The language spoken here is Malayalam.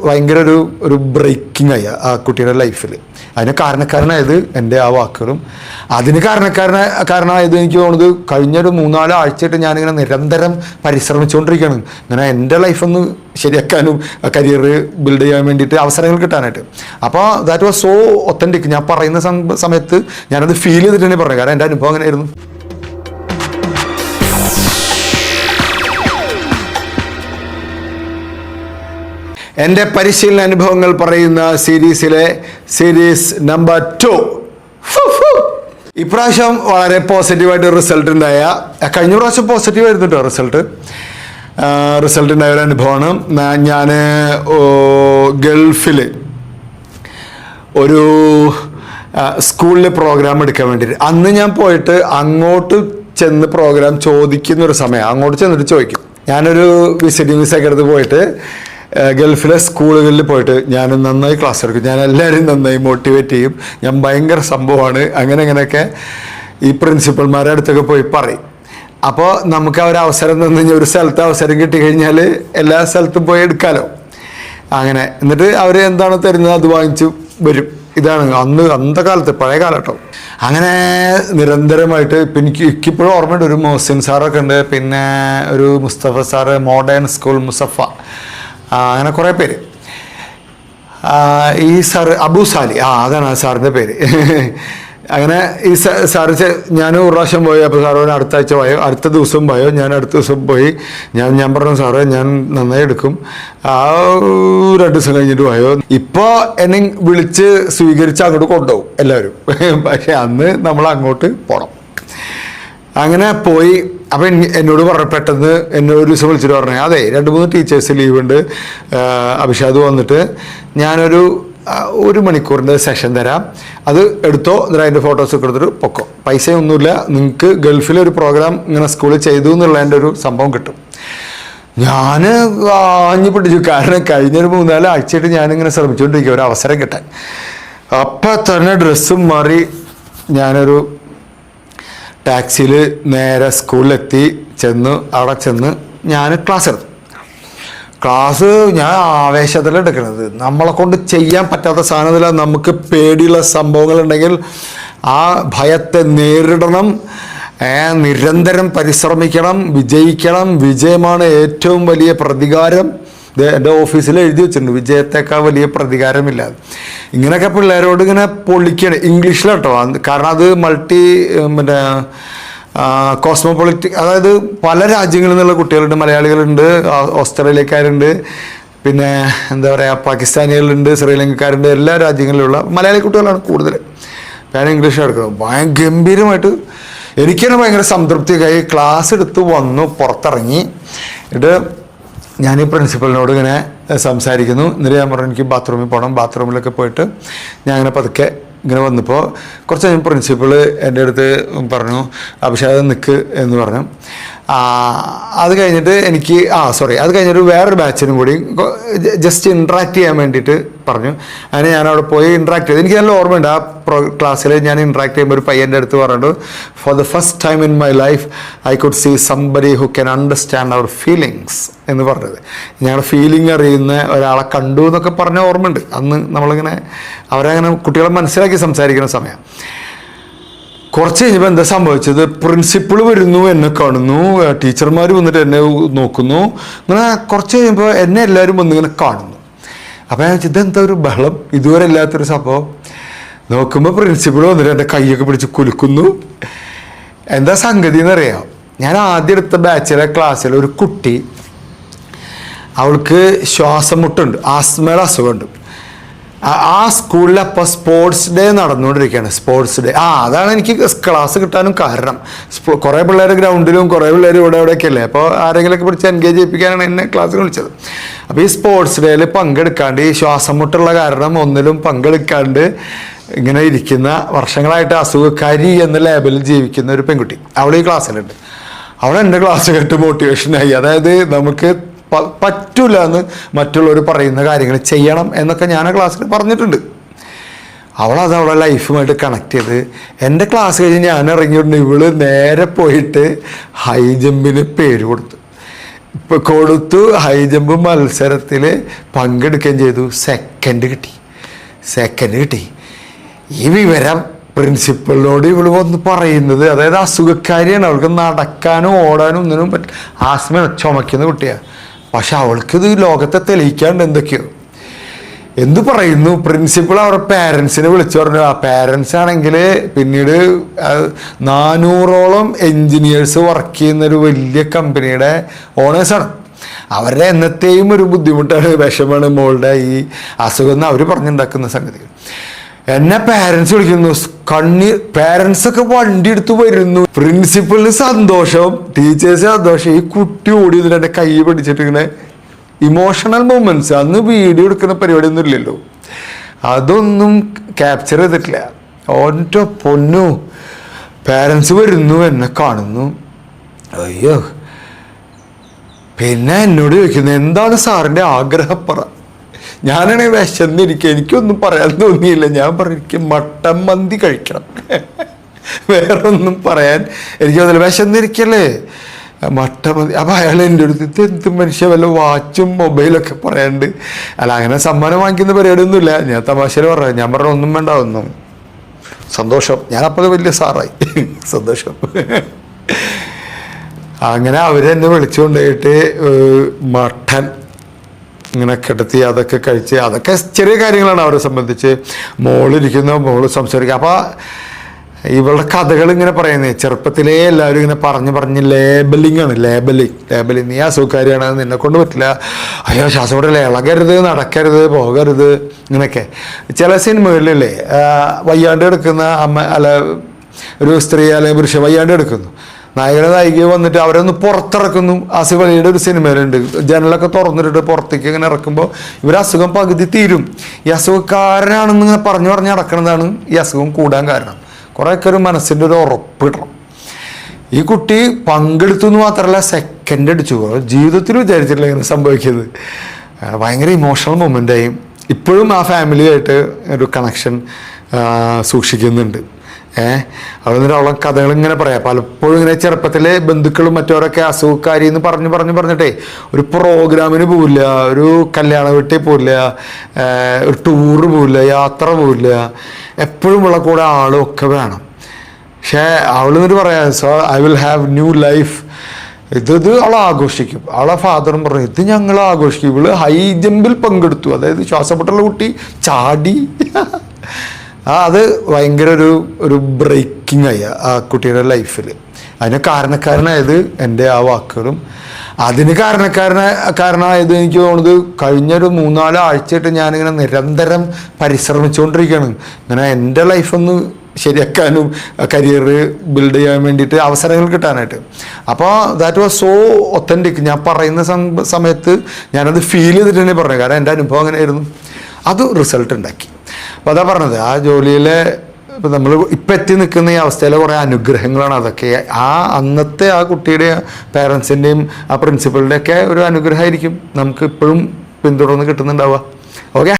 ഭയങ്കര ഒരു ബ്രേക്കിംഗ് ആയി ആ കുട്ടിയുടെ ലൈഫിൽ. അതിന് കാരണക്കാരനായത് എൻ്റെ ആ വാക്കുകളും, അതിന് കാരണമായത് എനിക്ക് തോന്നുന്നത് കഴിഞ്ഞൊരു 3-4 ആഴ്ചയായിട്ട് ഞാനിങ്ങനെ നിരന്തരം പരിശ്രമിച്ചുകൊണ്ടിരിക്കുകയാണ്. ഇങ്ങനെ എൻ്റെ ലൈഫൊന്ന് ശരിയാക്കാനും കരിയർ ബിൽഡ് ചെയ്യാൻ വേണ്ടിയിട്ട് അവസരങ്ങൾ കിട്ടാനായിട്ട്. അപ്പോൾ ദാറ്റ് വാസ് സോ ഒത്തൻറ്റിക്. ഞാൻ പറയുന്ന സമയത്ത് ഞാനത് ഫീൽ ചെയ്തിട്ട് തന്നെ പറഞ്ഞു, കാരണം എൻ്റെ അനുഭവം അങ്ങനെയായിരുന്നു. എൻ്റെ പരിശീലന അനുഭവങ്ങൾ പറയുന്ന സീരീസ് നമ്പർ 2. ഇപ്രാവശ്യം വളരെ പോസിറ്റീവായിട്ട് റിസൾട്ട് ഉണ്ടായ, കഴിഞ്ഞ പ്രാവശ്യം പോസിറ്റീവ് ആയിരുന്നു കേട്ടോ റിസൾട്ട് ഉണ്ടായ ഒരു അനുഭവമാണ്. ഞാൻ ഗൾഫിൽ ഒരു സ്കൂളിൽ പ്രോഗ്രാം എടുക്കാൻ വേണ്ടിയിട്ട് അന്ന് ഞാൻ പോയിട്ട് അങ്ങോട്ട് ചെന്ന് പ്രോഗ്രാം ചോദിക്കുന്നൊരു സമയം, അങ്ങോട്ട് ചെന്നിട്ട് ചോദിക്കും. ഞാനൊരു വിസിറ്റിംഗ് വിസയൊക്കെ എടുത്ത് പോയിട്ട് ഗൾഫിലെ സ്കൂളുകളിൽ പോയിട്ട് ഞാൻ നന്നായി ക്ലാസ് എടുക്കും, ഞാൻ എല്ലാവരെയും നന്നായി മോട്ടിവേറ്റ് ചെയ്യും, ഞാൻ ഭയങ്കര സംഭവമാണ്, അങ്ങനെയൊക്കെ ഈ പ്രിൻസിപ്പൽമാരുടെ അടുത്തൊക്കെ പോയി പറയും. അപ്പോൾ നമുക്ക് ആ ഒരു അവസരം തന്നു കഴിഞ്ഞാൽ, ഒരു സ്ഥലത്ത് അവസരം കിട്ടിക്കഴിഞ്ഞാൽ എല്ലാ സ്ഥലത്തും പോയി എടുക്കാമല്ലോ. അങ്ങനെ എന്നിട്ട് അവർ എന്താണ് തരുന്നത് അത് വാങ്ങിച്ചു വരും. ഇതാണ് അന്നത്തെ കാലത്ത്, പഴയ കാലഘട്ടം. അങ്ങനെ നിരന്തരമായിട്ട് ഇപ്പം എനിക്കിപ്പോഴും ഓർമ്മയുണ്ട്, ഒരു മോഹസിൻ സാറൊക്കെ ഉണ്ട്, പിന്നെ ഒരു മുസ്തഫ സാറ്, മോഡേൺ സ്കൂൾ മുസഫ, അങ്ങനെ കുറേ പേര്. ഈ സാറ് അബു സാലി, അതാണ് ആ സാറിൻ്റെ പേര്. അങ്ങനെ ഈ സാറ് ഞാൻ ഒരു പ്രാവശ്യം പോയി. അപ്പോൾ സാറ് അടുത്ത ആഴ്ച പോയോ, അടുത്ത ദിവസം പോയോ, ഞാൻ അടുത്ത ദിവസം പോയി. ഞാൻ പറഞ്ഞു, സാറേ ഞാൻ നന്നായി എടുക്കും, 2 ദിവസം കഴിഞ്ഞിട്ട് പോയോ. ഇപ്പോൾ എന്നെ വിളിച്ച് സ്വീകരിച്ച് അങ്ങോട്ട് കൊണ്ടുപോകും എല്ലാവരും. പക്ഷെ അന്ന് നമ്മൾ അങ്ങോട്ട് പോകണം. അങ്ങനെ പോയി. അപ്പം എന്നോട് പെട്ടെന്ന് എന്നോട് ഒരു ദിവസം വിളിച്ചിട്ട് പറഞ്ഞു, അതെ 2-3 ടീച്ചേഴ്സ് ലീവുണ്ട്, അഭിഷാദ് വന്നിട്ട് ഞാനൊരു 1 മണിക്കൂറിൻ്റെ സെഷൻ തരാം, അത് എടുത്തോ, എന്നിട്ട് അതിൻ്റെ ഫോട്ടോസൊക്കെ എടുത്തിട്ട് പൊക്കോ, പൈസയൊന്നുമില്ല, നിങ്ങൾക്ക് ഗൾഫിലൊരു പ്രോഗ്രാം ഇങ്ങനെ സ്കൂളിൽ ചെയ്തു എന്നുള്ളതിൻ്റെ ഒരു സംഭവം കിട്ടും. ഞാൻ ആഞ്ഞു പിടിച്ചു, കാരണം കഴിഞ്ഞൊരു 3-4 ആഴ്ചയായിട്ട് ഞാനിങ്ങനെ ശ്രമിച്ചുകൊണ്ടിരിക്കുക ഒരു അവസരം കിട്ടാൻ. അപ്പം തന്നെ ഡ്രസ്സും മാറി ഞാനൊരു ടാക്സിയിൽ നേരെ സ്കൂളിലെത്തി. അവിടെ ചെന്ന് ഞാൻ ക്ലാസ് എടുത്തു. ക്ലാസ് ഞാൻ ആവേശത്തിലെടുക്കണത്, നമ്മളെ കൊണ്ട് ചെയ്യാൻ പറ്റാത്ത സാധനത്തില. നമുക്ക് പേടിയുള്ള സംഭവങ്ങളുണ്ടെങ്കിൽ ആ ഭയത്തെ നേരിടണം, നിരന്തരം പരിശ്രമിക്കണം, വിജയിക്കണം. വിജയമാണ് ഏറ്റവും വലിയ പ്രതികാരം. എൻ്റെ ഓഫീസിൽ എഴുതി വെച്ചിട്ടുണ്ട്, വിജയത്തേക്കാൾ വലിയ പ്രതികാരമില്ല. ഇങ്ങനെയൊക്കെ പിള്ളേരോട് ഇങ്ങനെ പൊളിക്കണം, ഇംഗ്ലീഷിലാട്ടോ, കാരണം അത് കോസ്മോപൊളിറ്റിക്, അതായത് പല രാജ്യങ്ങളിൽ നിന്നുള്ള കുട്ടികളുണ്ട്, മലയാളികളുണ്ട്, ഓസ്ട്രേലിയക്കാരുണ്ട്, പിന്നെ എന്താ പറയുക പാകിസ്ഥാനികളുണ്ട്, ശ്രീലങ്കക്കാരുണ്ട്, എല്ലാ രാജ്യങ്ങളിലുള്ള മലയാളി കുട്ടികളാണ് കൂടുതൽ. ഞാൻ ഇംഗ്ലീഷ് എടുക്കുന്നത് ഭയങ്കര ഗംഭീരമായിട്ട്. എനിക്ക് തന്നെ ഭയങ്കര സംതൃപ്തിയായി. ക്ലാസ് എടുത്ത് വന്നു, പുറത്തിറങ്ങി. എന്നിട്ട് ഞാൻ ഈ പ്രിൻസിപ്പലിനോട് ഇങ്ങനെ സംസാരിക്കുന്നു. എന്നിട്ട് ഞാൻ പറഞ്ഞു, എനിക്ക് ബാത്റൂമിൽ പോകണം. ബാത്റൂമിലൊക്കെ പോയിട്ട് ഞാൻ അങ്ങനെ പതുക്കെ ഇങ്ങനെ വന്നപ്പോൾ കുറച്ച് കഴിഞ്ഞ് പ്രിൻസിപ്പൾ എൻ്റെ അടുത്ത് പറഞ്ഞു, അഭിഷേക് നിൽക്ക് എന്ന് പറഞ്ഞു. അത് കഴിഞ്ഞിട്ട് അത് കഴിഞ്ഞിട്ട് വേറൊരു ബാച്ചിനും കൂടി ജസ്റ്റ് ഇൻട്രാക്ട് ചെയ്യാൻ വേണ്ടിയിട്ട് പറഞ്ഞു. അങ്ങനെ ഞാനവിടെ പോയി ഇൻട്രാക്ട് ചെയ്തു. എനിക്ക് നല്ല ഓർമ്മയുണ്ട്, ആ ക്ലാസ്സിൽ ഞാൻ ഇൻട്രാക്ട് ചെയ്യുമ്പോൾ ഒരു പയ്യൻ്റെ അടുത്ത് പറഞ്ഞിട്ട്, for the first time in my life I could see somebody who can understand our feelings എന്ന് പറഞ്ഞത്. ഞങ്ങളുടെ ഫീലിംഗ് അറിയുന്ന ഒരാളെ കണ്ടു എന്നൊക്കെ പറഞ്ഞ ഓർമ്മയുണ്ട്. അന്ന് നമ്മളിങ്ങനെ അവരങ്ങനെ കുട്ടികളെ മനസ്സിലാക്കി സംസാരിക്കുന്ന സമയം. കുറച്ച് കഴിഞ്ഞപ്പോൾ എന്താ സംഭവിച്ചത്, പ്രിൻസിപ്പിൾ വരുന്നു, എന്നെ കാണുന്നു, ടീച്ചർമാർ വന്നിട്ട് എന്നെ നോക്കുന്നു. ഇങ്ങനെ കുറച്ച് കഴിയുമ്പോൾ എന്നെ എല്ലാവരും വന്നിങ്ങനെ കാണുന്നു. അപ്പോൾ ഞാൻ ഇതെന്താ ഒരു ബഹളം, ഇതുവരെ ഇല്ലാത്തൊരു സംഭവം. നോക്കുമ്പോൾ പ്രിൻസിപ്പിൾ വന്നിട്ട് എൻ്റെ കൈയൊക്കെ പിടിച്ച് കുലുക്കുന്നു. എന്താ സംഗതി എന്നറിയാം, ഞാൻ ആദ്യം എടുത്ത ബാച്ചിലെ ക്ലാസ്സിൽ ഒരു കുട്ടി, അവൾക്ക് ശ്വാസം മുട്ടുണ്ട്, ആസ്മയുടെ അസുഖമുണ്ട്. ആ സ്കൂളിൽ അപ്പോൾ സ്പോർട്സ് ഡേ നടന്നുകൊണ്ടിരിക്കുകയാണ്. സ്പോർട്സ് ഡേ അതാണ് എനിക്ക് ക്ലാസ് കിട്ടാനും കാരണം. കുറേ പിള്ളേർ ഗ്രൗണ്ടിലും കുറേ പിള്ളേർ ഇവിടെയൊക്കെ അല്ലേ, അപ്പോൾ ആരെങ്കിലുമൊക്കെ പിടിച്ച് എൻഗേജ് ചെയ്യിപ്പിക്കാനാണ് എന്നെ ക്ലാസ്സിൽ വിളിച്ചത്. അപ്പോൾ ഈ സ്പോർട്സ് ഡേയിൽ പങ്കെടുക്കാണ്ട്, ഈ ശ്വാസം മുട്ടുള്ള കാരണം ഒന്നിലും പങ്കെടുക്കാണ്ട് ഇങ്ങനെ ഇരിക്കുന്ന, വർഷങ്ങളായിട്ട് അസുഖക്കാരി എന്ന ലേബലിൽ ജീവിക്കുന്ന ഒരു പെൺകുട്ടി, അവൾ ഈ ക്ലാസ്സിലുണ്ട്. അവൾ എൻ്റെ ക്ലാസ് കേട്ട് മോട്ടിവേഷനായി. അതായത് നമുക്ക് പറ്റൂല എന്ന് മറ്റുള്ളവർ പറയുന്ന കാര്യങ്ങൾ ചെയ്യണം എന്നൊക്കെ ഞാൻ ആ ക്ലാസ്സിൽ പറഞ്ഞിട്ടുണ്ട്. അവളത് അവളെ ലൈഫുമായിട്ട് കണക്ട് ചെയ്ത് എൻ്റെ ക്ലാസ് കഴിഞ്ഞ് ഞാൻ ഇറങ്ങിയിട്ടുണ്ട്. ഇവള് നേരെ പോയിട്ട് ഹൈ ജമ്പിന് പേര് കൊടുത്തു. ഇപ്പൊ കൊടുത്തു. ഹൈ ജമ്പ് മത്സരത്തിൽ പങ്കെടുക്കുകയും ചെയ്തു. സെക്കൻഡ് കിട്ടി. ഈ വിവരം പ്രിൻസിപ്പളിനോട് ഇവള് വന്ന് പറയുന്നത്, അതായത് അസുഖക്കാരിയാണ്, അവൾക്ക് നടക്കാനും ഓടാനും ഒന്നിനും പറ്റില്ല, ആസ്മ ചുമക്കുന്ന കുട്ടിയാണ്. പക്ഷെ അവൾക്കിത് ലോകത്തെ തെളിയിക്കാണ്ട് എന്തു പറയുന്നു. പ്രിൻസിപ്പൾ അവരുടെ പാരൻസിനെ വിളിച്ചു പറഞ്ഞു. ആ പാരൻസ് ആണെങ്കിൽ പിന്നീട് 400ഓളം എൻജിനീയേഴ്സ് വർക്ക് ചെയ്യുന്നൊരു വലിയ കമ്പനിയുടെ ഓണേഴ്സാണ്. അവരുടെ എന്നത്തെയും ഒരു ബുദ്ധിമുട്ടാണ്, വിഷമാണ് മോളുടെ ഈ അസുഖം എന്ന് അവർ പറഞ്ഞുണ്ടാക്കുന്ന സംഗതികൾ. എന്നെ പാരൻസ് വിളിക്കുന്നു. പാരൻസൊക്കെ വണ്ടി എടുത്ത് വരുന്നു. പ്രിൻസിപ്പളിന് സന്തോഷം, ടീച്ചേഴ്സ് സന്തോഷം. ഈ കുട്ടി ഓടി എന്നിട്ട് എൻ്റെ കൈ പിടിച്ചിട്ട് ഇങ്ങനെ ഇമോഷണൽ മൊമെന്റ്സ്. അന്ന് വീഡിയോ എടുക്കുന്ന പരിപാടിയൊന്നും ഇല്ലല്ലോ, അതൊന്നും ക്യാപ്ചർ ചെയ്തിട്ടില്ല. ഒറ്റ പൊന്നു, പാരൻസ് വരുന്നു, എന്നെ കാണുന്നു. അയ്യോ, പിന്നെ എന്നോട് ചോദിക്കുന്നു, എന്താണ് സാറിൻ്റെ ആഗ്രഹം പറ. ഞാനാണെങ്കിൽ വിശന്നിരിക്കുക, എനിക്കൊന്നും പറയാൻ തോന്നിയില്ല. ഞാൻ പറഞ്ഞു, എനിക്ക് മട്ടൻ മന്തി കഴിക്കണം, വേറെ ഒന്നും പറയാൻ എനിക്ക് തോന്നില്ല. വിശന്നിരിക്കല്ലേ, മട്ടൻ മന്തി. അപ്പം അയാൾ എൻ്റെ അടുത്ത് എന്ത് മനുഷ്യ, വല്ല വാച്ചും മൊബൈലൊക്കെ പറയാണ്ട്. അല്ല, അങ്ങനെ സമ്മാനം വാങ്ങിക്കുന്ന പരിപാടിയൊന്നുമില്ല. ഞാൻ തമാശയിൽ പറഞ്ഞു. ഞാൻ പറഞ്ഞു, ഒന്നും വേണ്ട, ഒന്നും സന്തോഷം. ഞാനപ്പോൾ വലിയ സാറായി, സന്തോഷം. അങ്ങനെ അവരെന്നെ വിളിച്ചുകൊണ്ടുപോയിട്ട് മട്ടൻ ഇങ്ങനെ കിടത്തി അതൊക്കെ കഴിച്ച്, അതൊക്കെ ചെറിയ കാര്യങ്ങളാണ് അവരെ സംബന്ധിച്ച്. മോള് സംസാരിക്കുക. അപ്പോൾ ഇവളുടെ കഥകൾ ഇങ്ങനെ പറയുന്നത്, ചെറുപ്പത്തിലേ എല്ലാവരും ഇങ്ങനെ പറഞ്ഞ് ലേബലിങ്. നീ അസുഖക്കാരിയാണ്, നിന്നെ കൊണ്ട് പറ്റില്ല, അയ്യോ ശ്വാസമുട്ടല്ലേ, ഇളകരുത്, നടക്കരുത്, പോകരുത്, ഇങ്ങനെയൊക്കെ. ചില സിനിമകളിലല്ലേ വയ്യാണ്ട് എടുക്കുന്ന അമ്മ, അല്ല ഒരു സ്ത്രീ അല്ലെങ്കിൽ പുരുഷൻ വയ്യാണ്ട് എടുക്കുന്നു, നായിക വന്നിട്ട് അവരൊന്ന് പുറത്തിറക്കുന്നു. ആസിഫ് അലിയുടെ ഒരു സിനിമയിലുണ്ട്, ജനലൊക്കെ തുറന്നിട്ട് പുറത്തേക്ക് ഇങ്ങനെ ഇറക്കുമ്പോൾ ഇവർ അസുഖം പകുതി തീരും. ഈ അസുഖക്കാരനാണെന്ന് ഇങ്ങനെ പറഞ്ഞ് നടക്കുന്നതാണ് ഈ അസുഖം കൂടാൻ കാരണം. കുറേയൊക്കെ ഒരു മനസ്സിൻ്റെ ഒരു ഉറപ്പിടണം. ഈ കുട്ടി പങ്കെടുത്തു എന്ന് മാത്രമല്ല, സെക്കൻഡ് അടിച്ചു. ജീവിതത്തിൽ വിചാരിച്ചിട്ടില്ല ഇങ്ങനെ സംഭവിക്കുന്നത്. ഭയങ്കര ഇമോഷണൽ മൊമെൻ്റായി. ഇപ്പോഴും ആ ഫാമിലിയായിട്ട് ഒരു കണക്ഷൻ സൂക്ഷിക്കുന്നുണ്ട്. അവിടെ അവളെ കഥകൾ ഇങ്ങനെ പറയാം. പലപ്പോഴും ഇങ്ങനെ ചെറുപ്പത്തിലെ ബന്ധുക്കളും മറ്റവരൊക്കെ അസുഖക്കാരി എന്ന് പറഞ്ഞിട്ടേ ഒരു പ്രോഗ്രാമിന് പോവില്ല, ഒരു കല്യാണ വീട്ടിൽ പോവില്ല, ഒരു ടൂറ് പോവില്ല, യാത്ര പോവില്ല. എപ്പോഴും ഉള്ള കൂടെ ആളും ഒക്കെ വേണം. പക്ഷേ അവളെന്നിട്ട് പറയാം, so I will have new life. ഇത് അവളെ ആഘോഷിക്കും. അവളെ ഫാദറും പറഞ്ഞു, ഇത് ഞങ്ങൾ ആഘോഷിക്കും. ഇവള് ഹൈ ജമ്പിൽ പങ്കെടുത്തു, അതായത് ശ്വാസമുട്ടുള്ള കുട്ടി ചാടി. അത് ഭയങ്കര ഒരു ബ്രേക്കിംഗ് ആയി ആ കുട്ടിയുടെ ലൈഫിൽ. അതിന് കാരണക്കാരനായത് എൻ്റെ ആ വാക്കുകളും, അതിന് കാരണമായത് എനിക്ക് തോന്നുന്നത് കഴിഞ്ഞൊരു 3-4 ആഴ്ചയായിട്ട് ഞാനിങ്ങനെ നിരന്തരം പരിശ്രമിച്ചുകൊണ്ടിരിക്കുകയാണ്. ഇങ്ങനെ എൻ്റെ ലൈഫൊന്ന് ശരിയാക്കാനും കരിയർ ബിൽഡ് ചെയ്യാൻ വേണ്ടിയിട്ട് അവസരങ്ങൾ കിട്ടാനായിട്ട്. അപ്പോൾ ദാറ്റ് വാസ് സോ ഒത്തൻറ്റിക്. ഞാൻ പറയുന്ന സമയത്ത് ഞാനത് ഫീൽ ചെയ്തിട്ട് തന്നെ പറഞ്ഞു, കാരണം എൻ്റെ അനുഭവം അങ്ങനെയായിരുന്നു. അത് റിസൾട്ട് ഉണ്ടാക്കി. അപ്പോൾ അതാ പറഞ്ഞത്, ആ ജോലിയിലെ ഇപ്പം നമ്മൾ ഇപ്പം എത്തി നിൽക്കുന്ന ഈ അവസ്ഥയിലെ കുറേ അനുഗ്രഹങ്ങളാണ് അതൊക്കെ. അന്നത്തെ ആ കുട്ടിയുടെ പേരൻസിൻ്റെയും ആ പ്രിൻസിപ്പളിൻ്റെയൊക്കെ ഒരു അനുഗ്രഹമായിരിക്കും നമുക്ക് ഇപ്പോഴും പിന്തുടർന്ന് കിട്ടുന്നുണ്ടാവുക. ഓക്കെ.